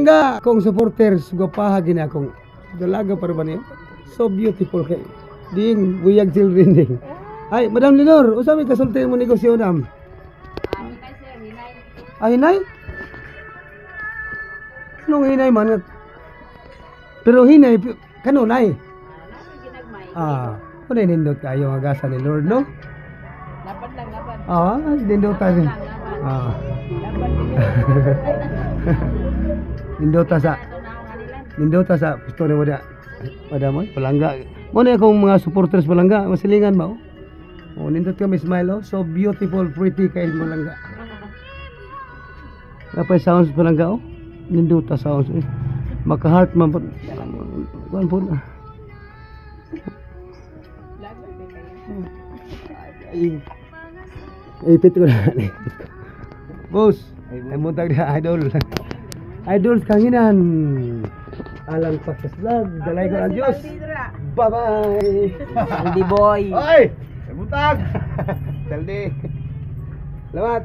Palangga kong supporters guwapaha gini akong dalaga para ba niyo? So beautiful kay ding buyag children ding. Ay, Madam Lenor, usa may kasulti mo negosyo nam? Ay, hinay? Anong hinay man? Pero hinay, kanunay? Ano nindot kayo ang agasa ni Lord, no? Dapat lang, dapat. Nindot tayo. Nindota sa gusto ni pada mo Palangga. Mo na akong mga supporters Palangga, masilingan mo. Nindot kami smile so beautiful, pretty kay Palangga. Napay sounds Palangga Nindota sounds maka heart man po. Kuan po. Ipit ko na. Boss, ay muntag na idol. Idols kanginan. Alang pagkaslag, dalay ko ang Diyos. Bye-bye. Hindi boy. Oy! Ay muntag. Saldi. Salamat.